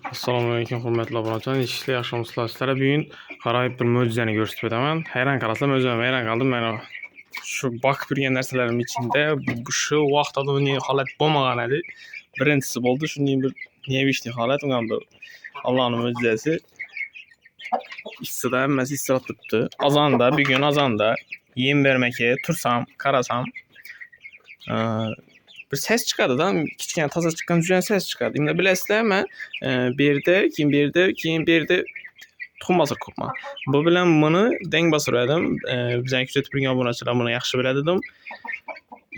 Assalamualaikum hurmatli obunachilar. Ishli yaxshimisiz sizlar? Bugun qarayib bir mo'jizani ko'rsatib o'taman. Hayron qalasam o'zim hayron qoldim. Mana shu bakib yurgan narsalarim ichida shu vaqtda bunday holat bo'lmagan edi. Birinchisi bo'ldi. Shunday bir nevichli holat, unga bir Allohning mo'jizasi. Ikkisida hammasi istirab turibdi. Azonda, bugun azonda yem bermaka tursam, qarasam bir ses chiqadi-da, kichkina toza chiqqan juda ses chiqadi. Endi bilasizlar, men keyin tuxum bosib ko'pman. Bu bilan buni deng bosiradim. Bizning kuzatib turgan obunachilar buni yaxshi biladi dedim.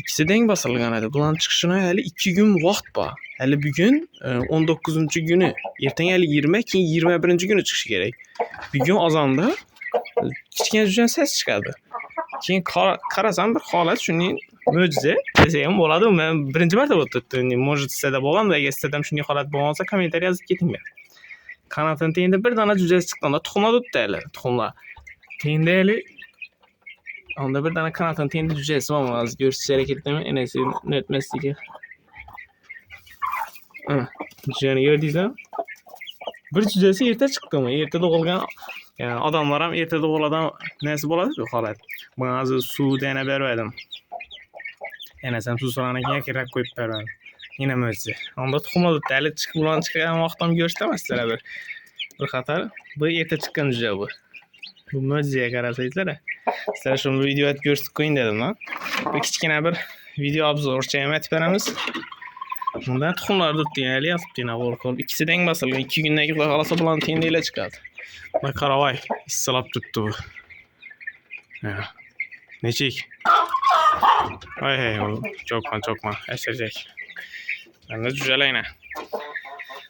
İkisi deng bosilgan edi. Bularning chiqishini hali 2 kun vaqt bor. Hali bugun 19-günü, ertaga hali 20, keyin 21-günü chiqishi kerak. Bugun azonda kichkina juda ses chiqadi. Keyin qarasam bir holat shunday mo'jiza desa ham bo'ladi. Men birinchi marta bo'lib turibdi. Может sizda bo'lgan va agar sizda ham shunday holat bo'lgan bo'lsa kommentariy yozib ketinglar. Qanotini tengda bir dona jujasi chiqqanda tuxumlar o'tdilar. Tuxumlar. Tengda hali onda bir dona qanotini tengda jujasi bor. Hozir ko'rsatish harakatdaman. Enasi unutmasligi. Jujani ko'rdingizmi? Bir jujasi erta chiqqanmi? Erta tug'ilgan odamlar ham erta tug'iladigan narsa bo'ladi-ku holat. Men hozir suvda yana bermadim. Enasam suv solganidan keyin kerak qo'yib bermadim. Yine mo'jiza. Onda tuxumlar hali chiqib ularni chiqqan vaqtda ham ko'rsatamasizlar bir qator. Bu erta chiqqan juja bu. Bu mo'jizaga qarasangizlar. Sizlar shu videoni ko'rsatib qo'ying dedim. Bir kichkina bir video obzorcha ham aytib beramiz. Bundan tuxumlar tutdigan yozibdi qo'rqib. Ikkisi deng bosilgan. 2 kundan keyin xolasa bilan tengdaylar chiqadi. Bak qaravay, issilab turibdi bu. Nechik? Hey, cho'kma, ashtajak. Endi jujalayna.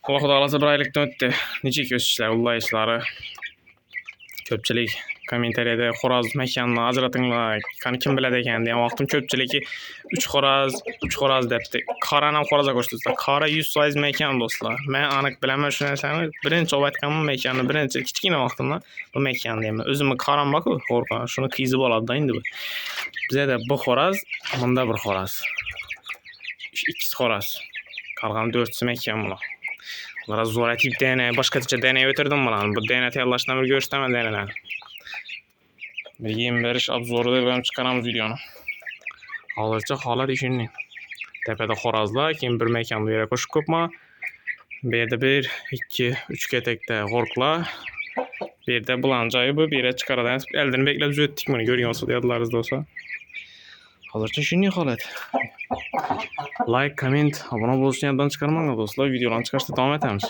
Xudo xolasa bir oylikdan o'tdi. Nechik o'sishlar, ullayishlari. Ko'pchilik kommentariyada xo'roz makonini ajratinglar, qani kim biladi ekan degan vaqtim ko'pchiligi 3 xo'roz debdi. Qorani ham xo'rozga qo'shdilar. Qora 100% makon do'stlar. Men aniq bilaman shu narsani. Birinchi aytganman makonni, birinchi kichkina vaqtimda bu makon deyman. O'zimni qoram bor-ku, qo'rqaman. Shuni qiyzib oladi endi bu. Bizda bu xo'roz, bunda bir xo'roz. Ikkisi xo'roz. Qolgan 4si makon bular. Bular zo'r atib DNA, boshqacha DNA o'tirdim bularni. Bu DNA tayyorlashdan bir ko'rsataman DNAdan. Bir yem berish obzorida ham chiqaramiz videoni. Hozircha holat shunday. Tepada xo'rozlar, keyin bir makon bu yerga qo'shib ko'pman. Bu yerda 1, 2, 3 katakda g'orqlar. Bu yerda bularning joyi bu, bu yerga chiqaradigan. Eldan beklab o'tdik buni, ko'rgan bo'lsa yodlaringizda bo'lsa. Hozircha shunday holat. Like, komment, obuna bo'lishni yoddan chiqarmanglar do'stlar. Videolarni chiqarishda davom etamiz.